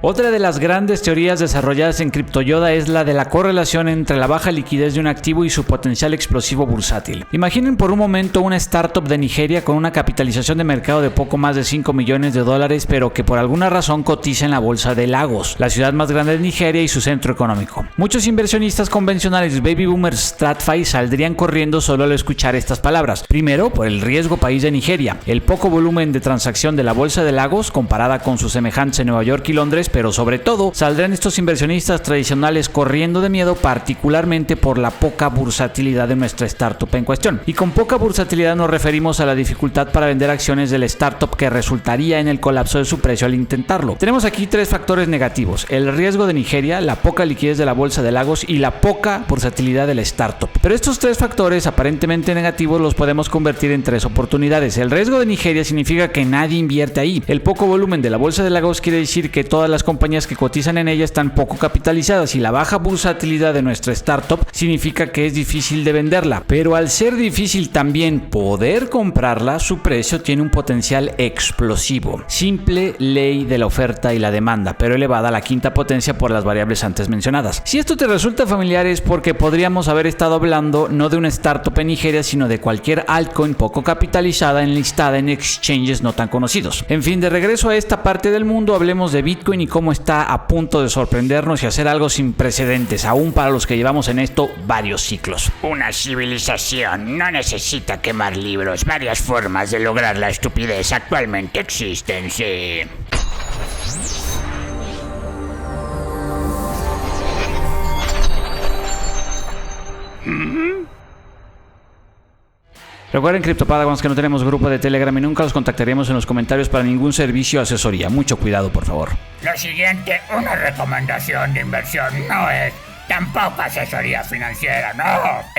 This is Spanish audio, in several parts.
Otra de las grandes teorías desarrolladas en CryptoYoda es la de la correlación entre la baja liquidez de un activo y su potencial explosivo bursátil. Imaginen por un momento una startup de Nigeria con una capitalización de mercado de poco más de $5 millones, pero que por alguna razón cotiza en la bolsa de Lagos, la ciudad más grande de Nigeria y su centro económico. Muchos inversionistas convencionales baby boomers TradFi saldrían corriendo solo al escuchar estas palabras. Primero, por el riesgo país de Nigeria, el poco volumen de transacción de la bolsa de Lagos comparada con sus semejantes en Nueva York y Londres, pero sobre todo saldrán estos inversionistas tradicionales corriendo de miedo, particularmente por la poca bursatilidad de nuestra startup en cuestión. Y con poca bursatilidad nos referimos a la dificultad para vender acciones del startup que resultaría en el colapso de su precio al intentarlo. Tenemos aquí tres factores negativos: el riesgo de Nigeria, la poca liquidez de la bolsa de Lagos y la poca bursatilidad de la startup. Pero estos tres factores aparentemente negativos los podemos convertir en tres oportunidades. El riesgo de Nigeria significa que nadie invierte ahí. El poco volumen de la bolsa de Lagos quiere decir que todas las compañías que cotizan en ella están poco capitalizadas, y la baja bursatilidad de nuestra startup significa que es difícil de venderla. Pero al ser difícil también poder comprarla, su precio tiene un potencial explosivo. Simple ley de la oferta y la demanda, pero elevada a la quinta potencia por las variables antes mencionadas. Si esto te resulta familiar es porque podríamos haber estado hablando no de una startup en Nigeria, sino de cualquier altcoin poco capitalizada enlistada en exchanges no tan conocidos. En fin, de regreso a esta parte del mundo, hablemos de Bitcoin y cómo está a punto de sorprendernos y hacer algo sin precedentes, aún para los que llevamos en esto varios ciclos. Una civilización no necesita quemar libros. Varias formas de lograr la estupidez actualmente existen, sí. Recuerden, CryptoPadawans, que no tenemos grupo de Telegram y nunca los contactaremos en los comentarios para ningún servicio o asesoría. Mucho cuidado, por favor. Lo siguiente, una recomendación de inversión no es tampoco asesoría financiera, no.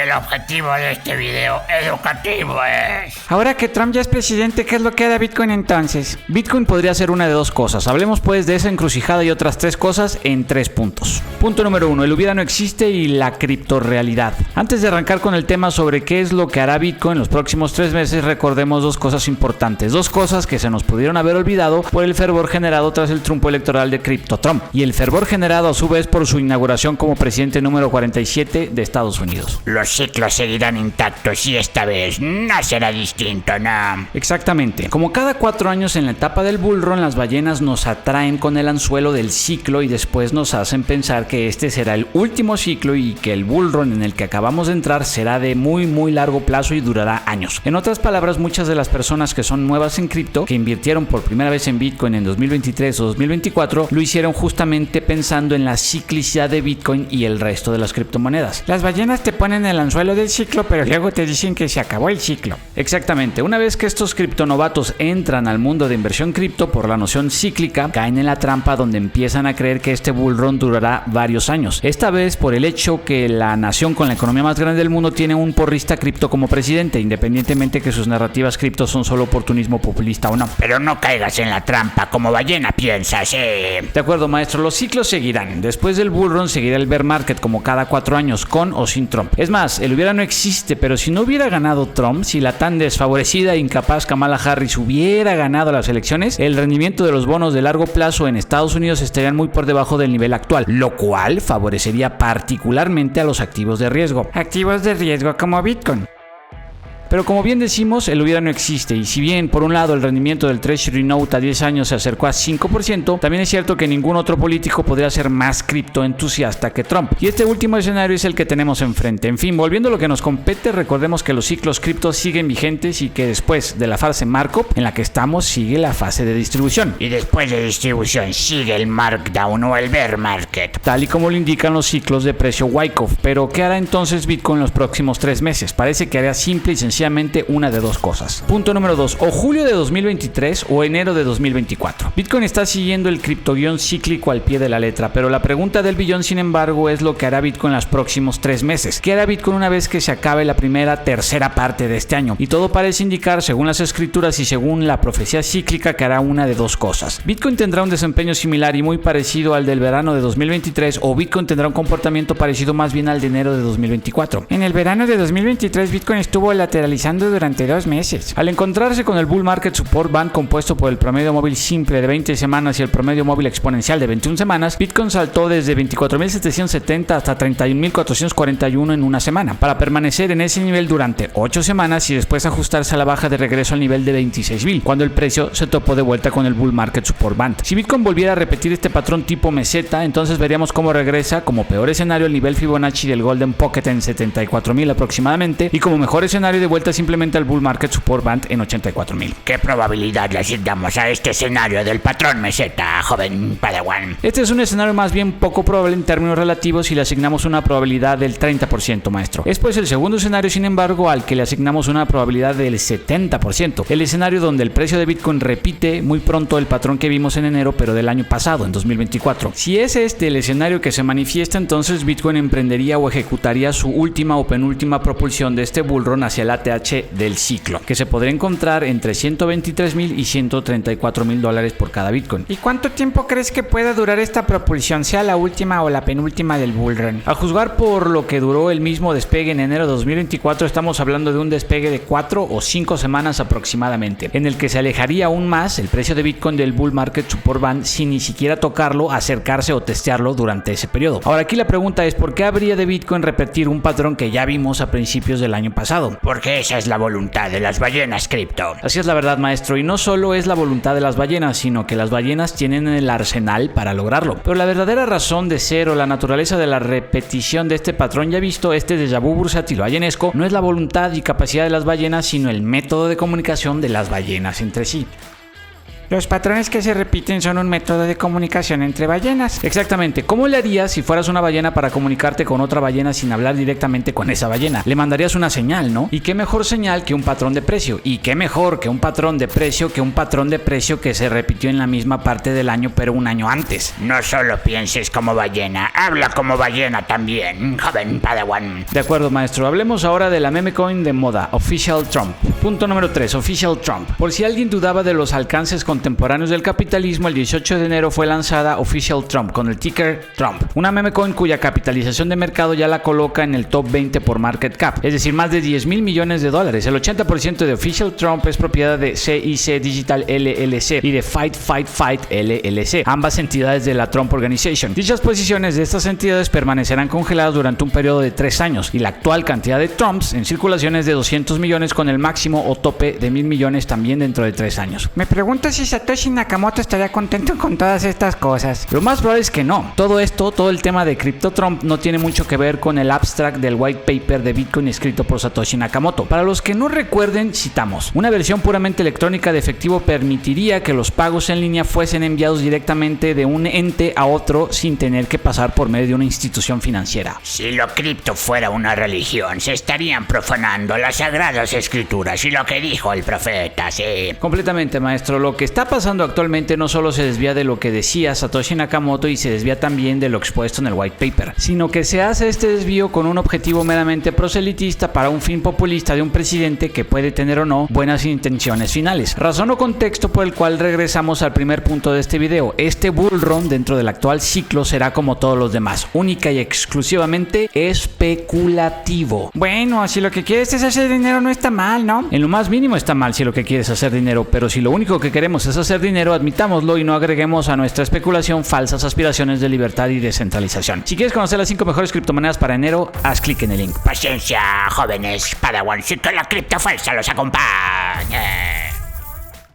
El objetivo de este video educativo es... Ahora que Trump ya es presidente, ¿qué es lo que hará Bitcoin entonces? Bitcoin podría ser una de dos cosas. Hablemos pues de esa encrucijada y otras tres cosas en 3 puntos. Punto número 1, el hubiera no existe y la criptorrealidad. Antes de arrancar con el tema sobre qué es lo que hará Bitcoin en los próximos 3 meses, recordemos dos cosas importantes. Dos cosas que se nos pudieron haber olvidado por el fervor generado tras el triunfo electoral de CryptoTrump. Y el fervor generado a su vez por su inauguración como presidente número 47 de Estados Unidos. Los ciclos seguirán intactos y esta vez no será distinto, ¿no? Exactamente. Como cada 4 años en la etapa del bull run, las ballenas nos atraen con el anzuelo del ciclo y después nos hacen pensar que este será el último ciclo y que el bull run en el que acabamos de entrar será de muy largo plazo y durará años. En otras palabras, muchas de las personas que son nuevas en cripto, que invirtieron por primera vez en Bitcoin en 2023 o 2024, lo hicieron justamente pensando en la ciclicidad de Bitcoin y el resto de las criptomonedas. Las ballenas te ponen el anzuelo del ciclo, pero luego te dicen que se acabó el ciclo. Exactamente. Una vez que estos criptonovatos entran al mundo de inversión cripto por la noción cíclica, caen en la trampa donde empiezan a creer que este bull run durará varios años. Esta vez por el hecho que la nación con la economía más grande del mundo tiene un porrista cripto como presidente, independientemente que sus narrativas cripto son solo oportunismo populista o no. Pero no caigas en la trampa como ballena piensas, De acuerdo, maestro, los ciclos seguirán. Después del bull run seguirá el bear market como cada 4 años, con o sin Trump. Es más, el hubiera no existe, pero si no hubiera ganado Trump, si la tan desfavorecida e incapaz Kamala Harris hubiera ganado las elecciones, el rendimiento de los bonos de largo plazo en Estados Unidos estarían muy por debajo del nivel actual, lo cual favorecería particularmente a los activos de riesgo. Activos de riesgo como Bitcoin. Pero como bien decimos, el hubiera no existe, y si bien por un lado el rendimiento del Treasury Note a 10 años se acercó a 5%, también es cierto que ningún otro político podría ser más criptoentusiasta que Trump. Y este último escenario es el que tenemos enfrente. En fin, volviendo a lo que nos compete, recordemos que los ciclos cripto siguen vigentes y que después de la fase markup en la que estamos sigue la fase de distribución. Y después de distribución sigue el markdown o el bear market, tal y como lo indican los ciclos de precio Wyckoff. Pero ¿qué hará entonces Bitcoin en los próximos 3 meses? Parece que hará simple y sencillamente una de dos cosas. Punto número 2, o julio de 2023 o enero de 2024. Bitcoin está siguiendo el criptoguión cíclico al pie de la letra, pero la pregunta del billón, sin embargo, es lo que hará Bitcoin en los próximos 3 meses. ¿Qué hará Bitcoin una vez que se acabe la tercera parte de este año? Y todo parece indicar, según las escrituras y según la profecía cíclica, que hará una de dos cosas. Bitcoin tendrá un desempeño similar y muy parecido al del verano de 2023, o Bitcoin tendrá un comportamiento parecido más bien al de enero de 2024. En el verano de 2023 Bitcoin estuvo lateral ralentizando durante 2 meses. Al encontrarse con el Bull Market Support Band compuesto por el promedio móvil simple de 20 semanas y el promedio móvil exponencial de 21 semanas, Bitcoin saltó desde 24.770 hasta 31.441 en una semana, para permanecer en ese nivel durante 8 semanas y después ajustarse a la baja de regreso al nivel de 26.000, cuando el precio se topó de vuelta con el Bull Market Support Band. Si Bitcoin volviera a repetir este patrón tipo meseta, entonces veríamos cómo regresa como peor escenario el nivel Fibonacci del Golden Pocket en 74.000 aproximadamente, y como mejor escenario de vuelta simplemente al Bull Market Support Band en 84.000. ¿Qué probabilidad le asignamos a este escenario del patrón meseta, joven Padawan? Este es un escenario más bien poco probable en términos relativos y le asignamos una probabilidad del 30%, maestro. Es pues el segundo escenario, sin embargo, al que le asignamos una probabilidad del 70%. El escenario donde el precio de Bitcoin repite muy pronto el patrón que vimos en enero, pero del año pasado, en 2024. Si es este el escenario que se manifiesta, entonces Bitcoin emprendería o ejecutaría su última o penúltima propulsión de este bullrun hacia el ATH del ciclo, que se podría encontrar entre $123,000 y $134,000 por cada Bitcoin. ¿Y cuánto tiempo crees que pueda durar esta propulsión, sea la última o la penúltima del bullrun? A juzgar por lo que duró el mismo despegue en enero de 2024, estamos hablando de un despegue de 4 o 5 semanas aproximadamente, en el que se alejaría aún más el precio de Bitcoin del Bull Market Support Band sin ni siquiera tocarlo, acercarse o testearlo durante ese periodo. Ahora aquí la pregunta es, ¿por qué habría de Bitcoin repetir un patrón que ya vimos a principios del año pasado? Porque esa es la voluntad de las ballenas cripto. Así es la verdad, maestro, y no solo es la voluntad de las ballenas, sino que las ballenas tienen el arsenal para lograrlo. Pero la verdadera razón de ser o la naturaleza de la repetición de este patrón ya visto, este déjà vu bursátil o ballenesco, no es la voluntad y capacidad de las ballenas, sino el método de comunicación de las ballenas entre sí. Los patrones que se repiten son un método de comunicación entre ballenas. Exactamente. ¿Cómo le harías si fueras una ballena para comunicarte con otra ballena sin hablar directamente con esa ballena? Le mandarías una señal, ¿no? ¿Y qué mejor señal que un patrón de precio? ¿Y qué mejor que un patrón de precio que se repitió en la misma parte del año pero un año antes? No solo pienses como ballena, habla como ballena también, joven Padawan. De acuerdo, maestro. Hablemos ahora de la meme coin de moda, Official Trump. Punto número 3, Official Trump. Por si alguien dudaba de los alcances contemporáneos del capitalismo, el 18 de enero fue lanzada Official Trump con el ticker Trump, una meme coin cuya capitalización de mercado ya la coloca en el top 20 por market cap, es decir, más de $10,000 millones. El 80% de Official Trump es propiedad de CIC Digital LLC y de Fight LLC, ambas entidades de la Trump Organization. Dichas posiciones de estas entidades permanecerán congeladas durante un periodo de 3 años y la actual cantidad de Trumps en circulación es de 200 millones con el máximo o tope de 1,000 millones también dentro de 3 años. Me pregunto si Satoshi Nakamoto estaría contento con todas estas cosas. Lo más probable es que no. Todo el tema de Crypto Trump no tiene mucho que ver con el abstract del white paper de Bitcoin escrito por Satoshi Nakamoto. Para los que no recuerden, citamos: una versión puramente electrónica de efectivo permitiría que los pagos en línea fuesen enviados directamente de un ente a otro sin tener que pasar por medio de una institución financiera. Si lo cripto fuera una religión, se estarían profanando las sagradas escrituras y lo que dijo el profeta, sí. Completamente, maestro. Lo que está pasando actualmente no solo se desvía de lo que decía Satoshi Nakamoto y se desvía también de lo expuesto en el white paper, sino que se hace este desvío con un objetivo meramente proselitista para un fin populista de un presidente que puede tener o no buenas intenciones finales. Razón o contexto por el cual regresamos al primer punto de este video. Este bullrun dentro del actual ciclo será como todos los demás, única y exclusivamente especulativo. Bueno, si lo que quieres es hacer dinero no está mal, ¿no? En lo más mínimo está mal si lo que quieres es hacer dinero, pero si lo único que queremos es hacer dinero, admitámoslo y no agreguemos a nuestra especulación falsas aspiraciones de libertad y descentralización. Si quieres conocer las 5 mejores criptomonedas para enero, haz clic en el link. Paciencia, jóvenes Padawan, si que la cripto falsa los acompañe.